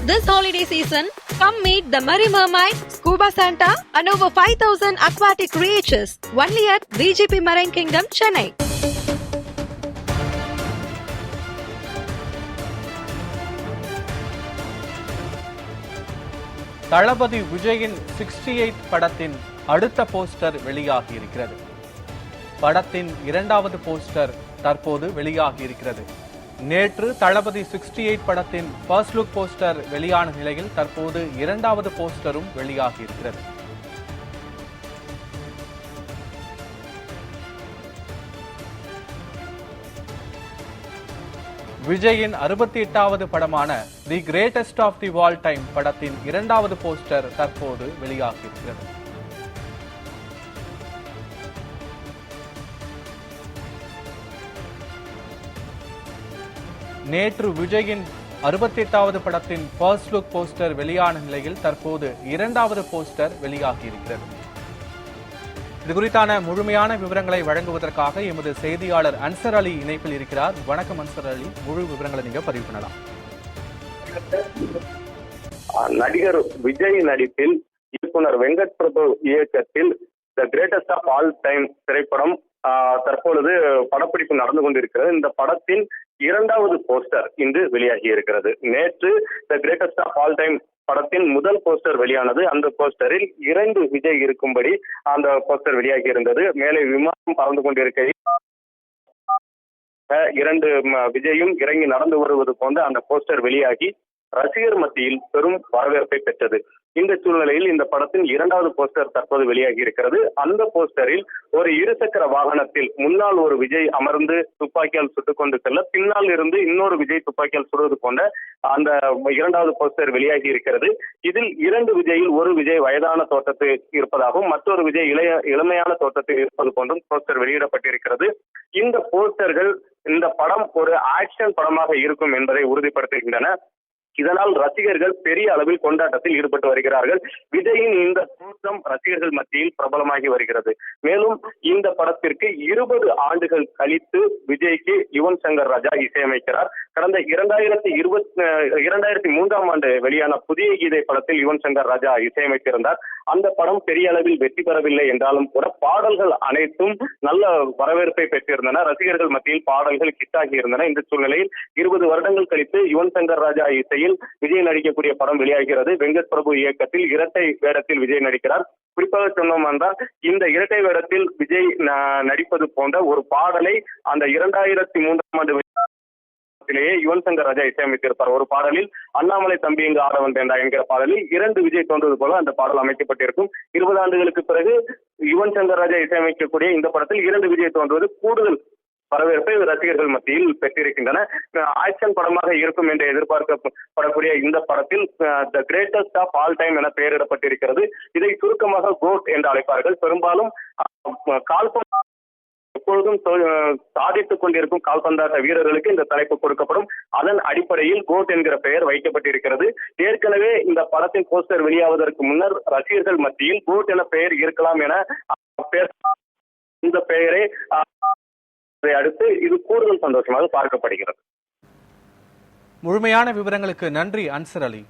This holiday season, come meet the Merry Mermaid, Scuba Santa and over 5,000 aquatic creatures only at VGP Marine Kingdom, Chennai. தளபதி விஜயின் 68 படத்தின் அடுத்த poster வெளியாகி இருக்கிறது. படத்தின் இரண்டாவது போஸ்டர் தற்போது வெளியாகி இருக்கிறது. நேற்று தளபதி 68 படத்தின் ஃபர்ஸ்ட் லுக் போஸ்டர் வெளியான நிலையில் தற்போது இரண்டாவது போஸ்டரும் வெளியாகி இருக்கிறது. விஜயின் 68வது படமான the greatest of the all time படத்தின் இரண்டாவது போஸ்டர் தற்போது வெளியாகியிருக்கிறது. நேற்று விஜயின் 68வது படத்தின் ஃபர்ஸ்ட் லுக் போஸ்டர் வெளியான நிலையில் தற்போது இரண்டாவது போஸ்டர் வெளியாகியிருக்கிறது. இது குறித்தான முழுமையான விவரங்களை வழங்குவதற்காக எமது செய்தியாளர் அன்சர் அலி இணைப்பில் இருக்கிறார். வணக்கம் அன்சர் அலி, முழு விவரங்களை நீங்க பதிவு பண்ணலாம். நடிகர் விஜய் நடிப்பில் இயக்குனர் வெங்கட் பிரபு இயக்கத்தில் the greatest of all time திரைப்படம் தற்பொழுது படப்பிடிப்பு நடந்து கொண்டிருக்கிறது. இந்த படத்தின் இரண்டாவது போஸ்டர் இன்று வெளியாகி இருக்கிறது. நேற்று the greatest of all time படத்தின் முதல் போஸ்டர் வெளியானது. அந்த போஸ்டரில் 2 விஜய் இருக்கும்படி அந்த போஸ்டர் வெளியாகி இருந்தது. மேலே விமானம் பறந்து கொண்டிருக்கையில் 2 விஜயும் இறங்கி நடந்து வருவது போன்ற அந்த போஸ்டர் வெளியாகி ரசிகர் மத்தியில் பெரும் வரவேற்பை பெற்றது. இந்த சூழ்நிலையில் இந்த படத்தின் இரண்டாவது போஸ்டர் தற்போது வெளியாகி இருக்கிறது. அந்த போஸ்டரில் ஒரு இருசக்கர வாகனத்தில் முன்னால் ஒரு விஜய் அமர்ந்து துப்பாக்கியால் சுட்டுக் கொண்டு செல்ல, பின்னால் இருந்து இன்னொரு விஜய் துப்பாக்கியால் சுடுவது போன்ற அந்த இரண்டாவது போஸ்டர் வெளியாகி இருக்கிறது. இதில் 2 விஜயில் ஒரு விஜய் வயதான தோற்றத்தில் இருப்பதாகவும் மற்றொரு விஜய் இளமையான தோற்றத்தில் இருப்பது போன்றும் போஸ்டர் வெளியிடப்பட்டிருக்கிறது. இந்த போஸ்டர்கள் இந்த படம் ஒரு ஆக்ஷன் படமாக இருக்கும் என்பதை உறுதிப்படுத்துகின்றன. இதனால் ரசிகர்கள் பெரிய அளவில் கொண்டாட்டத்தில் ஈடுபட்டு வருகிறார்கள். விஜயின் இந்த தோற்றம் ரசிகர்கள் மத்தியில் பிரபலமாகி வருகிறது. மேலும் இந்த படத்திற்கு 20 ஆண்டுகள் கழித்து விஜய்க்கு யுவன் சங்கர் ராஜா இசையமைக்கிறார். கடந்த 2003ஆம் ஆண்டு வெளியான புதிய கீதை படத்தில் யுவன் சங்கர் ராஜா இசையமைத்திருந்தார். அந்த படம் பெரிய அளவில் வெற்றி பெறவில்லை என்றாலும் கூட பாடல்கள் அனைத்தும் நல்ல வரவேற்பை பெற்றிருந்தன. ரசிகர்கள் மத்தியில் பாடல்கள் ஹிட்டாகி இருந்தன. இந்த சூழ்நிலையில் 20 வருடங்கள் கழித்து யுவன் சங்கர் ராஜா இசையில் விஜய் நடிக்கக்கூடிய படம் வெளியாகிறது. வெங்கட் பிரபு இயக்கத்தில் இரட்டை வேடத்தில் விஜய் நடிக்கிறார். குறிப்பாக சொன்னோம் என்றால் இந்த இரட்டை வேடத்தில் விஜய் நடிப்பது போன்ற ஒரு பாடலை அந்த 2003ஆம் ஆண்டு யுவன் சங்கர் ராஜா இசையமைத்திருப்பார். ஒரு பாடலில் அண்ணாமலை தம்பி எங்கு ஆடவன் வேண்டா என்கிற பாடலில் 2 விஜய் தோன்றுவது போல அந்த பாடல் அமைக்கப்பட்டிருக்கும். 20 ஆண்டுகளுக்கு பிறகு யுவன் சங்கர் ராஜா இசையமைக்கக்கூடிய இந்த படத்தில் 2 விஜய் தோன்றுவது கூடுதல் வரவேற்பை ரசிகர்கள் மத்தியில் பெற்றிருக்கின்றன. ஆக்ஷன் படமாக இருக்கும் என்று எதிர்பார்க்கப்படக்கூடிய இந்த படத்தில் the greatest of all time என பெயரிடப்பட்டிருக்கிறது. இதை சுருக்கமாக கோட் என்று அழைப்பார்கள். பெரும்பாலும் கால்பந்து எப்பொழுதும் சாதித்துக் கொண்டிருக்கும் கால்பந்தாட்ட வீரர்களுக்கு இந்த தலைப்பு கொடுக்கப்படும். அதன் அடிப்படையில் கோட் என்கிற பெயர் வைக்கப்பட்டிருக்கிறது. ஏற்கனவே இந்த படத்தின் போஸ்டர் வெளியாவதற்கு முன்னர் ரசிகர்கள் மத்தியில் கோட் என பெயர் இருக்கலாம் என இந்த பெயரை அடுத்து இது கூடுதல் சந்தோஷமாக பார்க்கப்படுகிறது. முழுமையான விவரங்களுக்கு நன்றி அன்சர் அலி.